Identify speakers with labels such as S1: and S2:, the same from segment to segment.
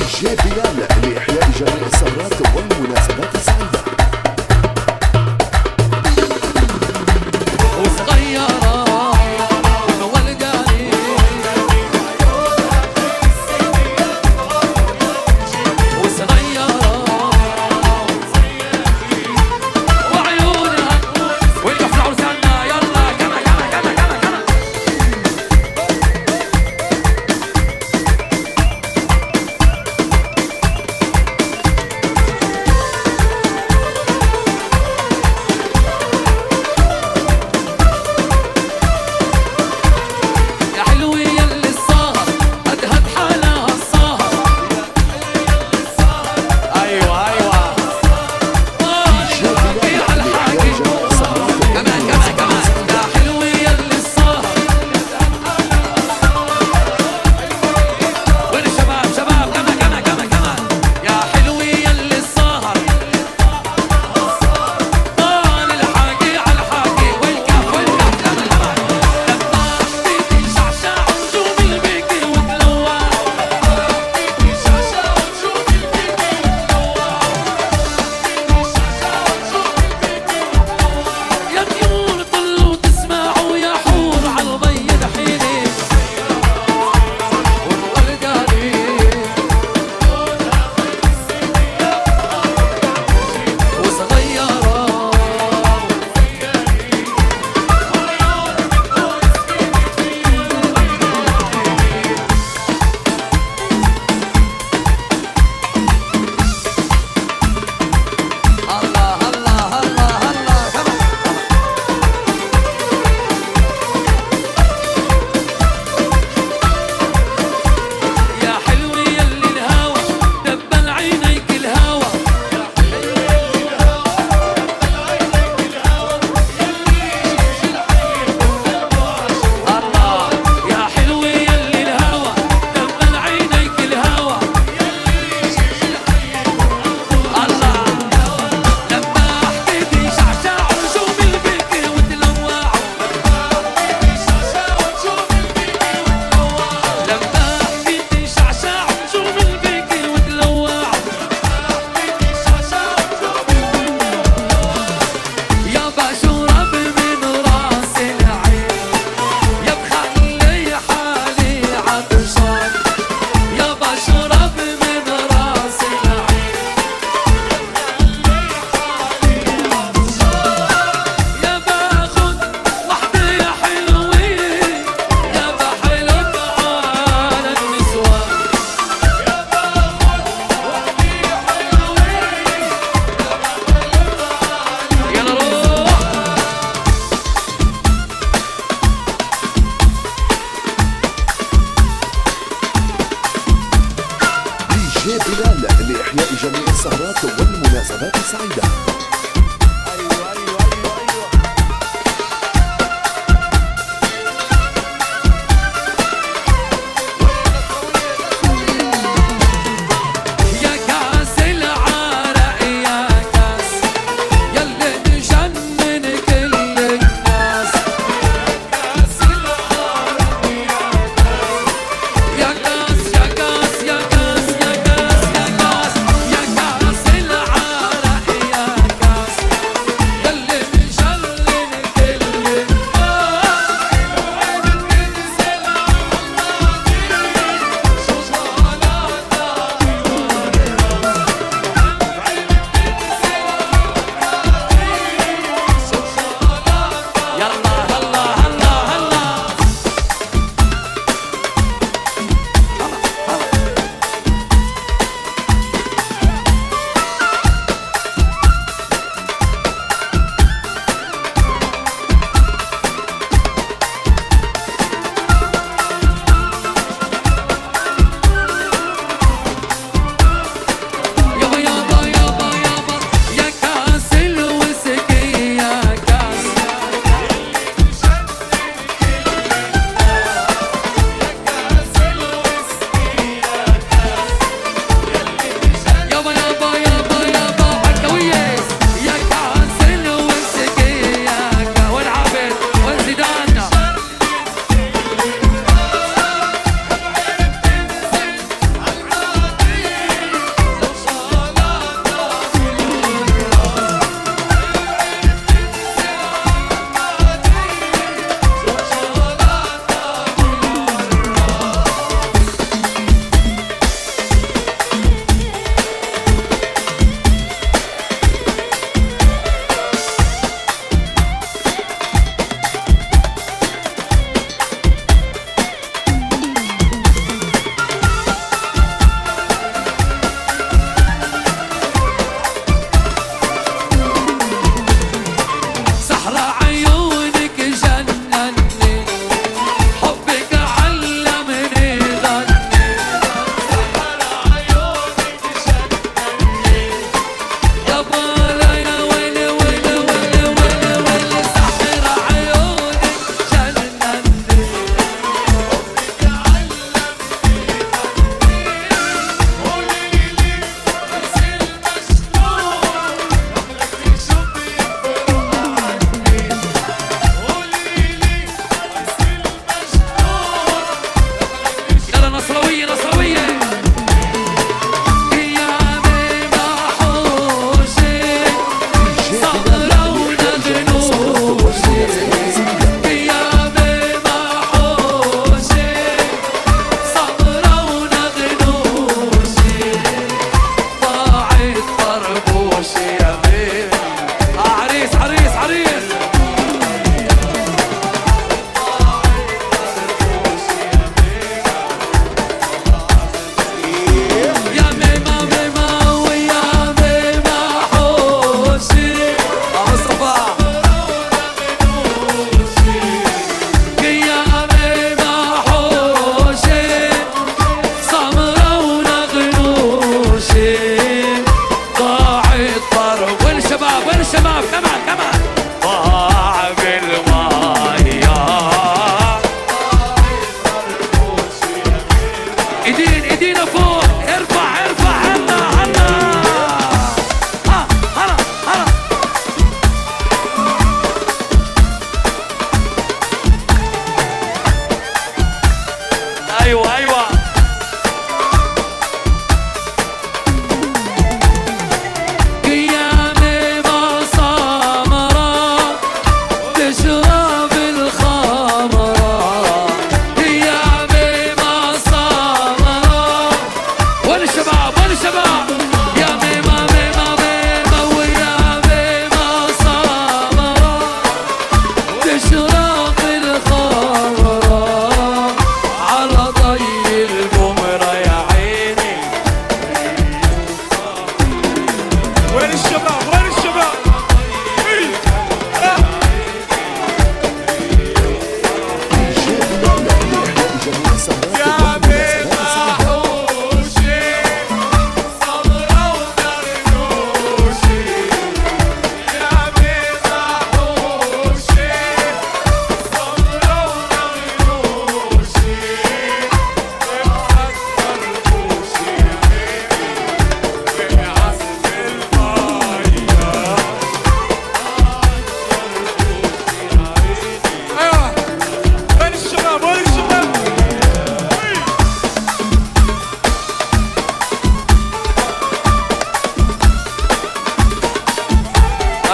S1: جي بلال لإحياء جميع السهرات والمناسبات السعيدة. جي بلال لإحياء جميع السهرات والمناسبات السعيدة.
S2: الشباب وين الشباب يا ميمة ميمة ميمة ويا ميمة صابرة تشرق الخضرة على ضي القمرة يا عيني.
S3: وين الشباب وين الشباب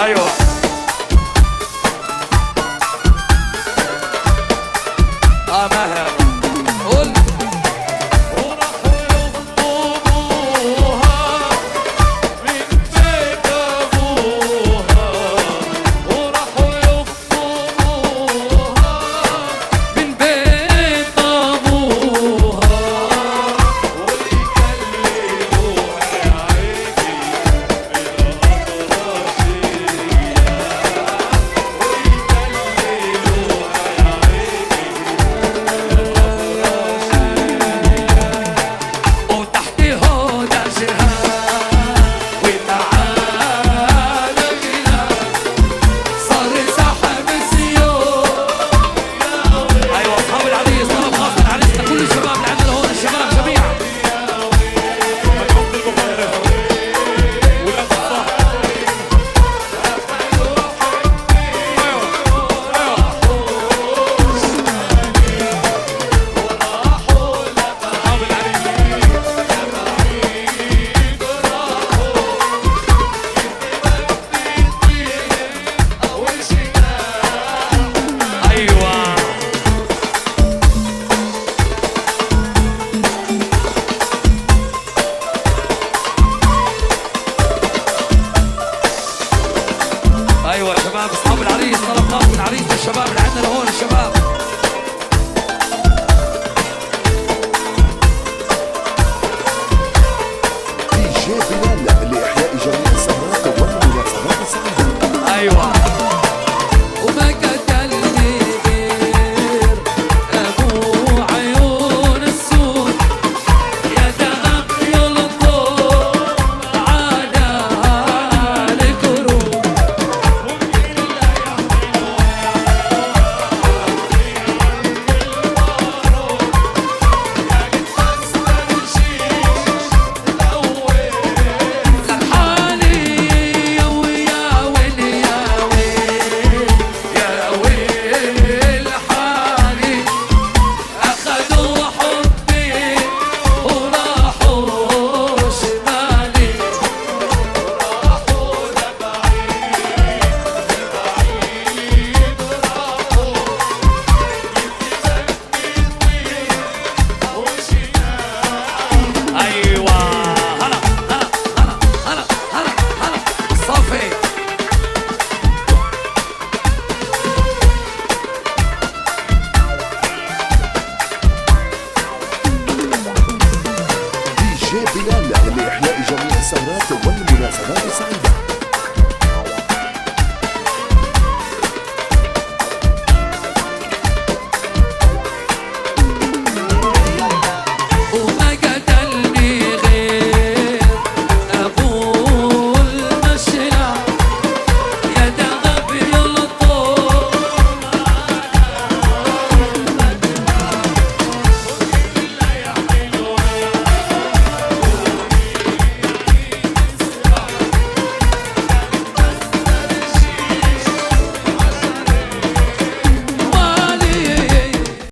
S2: ايوه ماهر قول وراحوا يخطبوها من بيت ابوها وراحوا يخطبوها من بيت ابوها ويكلموها يا عيني وتحت هدى جهاد وتعالى بنا صار سحب السيوف. ايوه اصحاب العريس طلب خاص من عريسنا كل الشباب اللي عندنا هون الشباب جميعا. ايوه ايوه يا شباب اصحاب العريس طلب خاص من عريسنا الشباب اللي عندنا هون الشباب.
S1: دي جي بلال لإحياء جميع السهرات والمناسبات السعيدة.
S2: ايوه وما قتلني غير ابو عيون السود يا دهب يلطم على الكروب. لحالي يا ويا ويل يا ويل يا ويل حالي أخذوا حبي وراحوا شمالي وراحوا لبعيد لبعيد وراحوا أيوة هلا هلا هلا هلا هلا صافي.
S1: دي جي بلال لإحياء جميع السهرات والمناسبات السعيدة.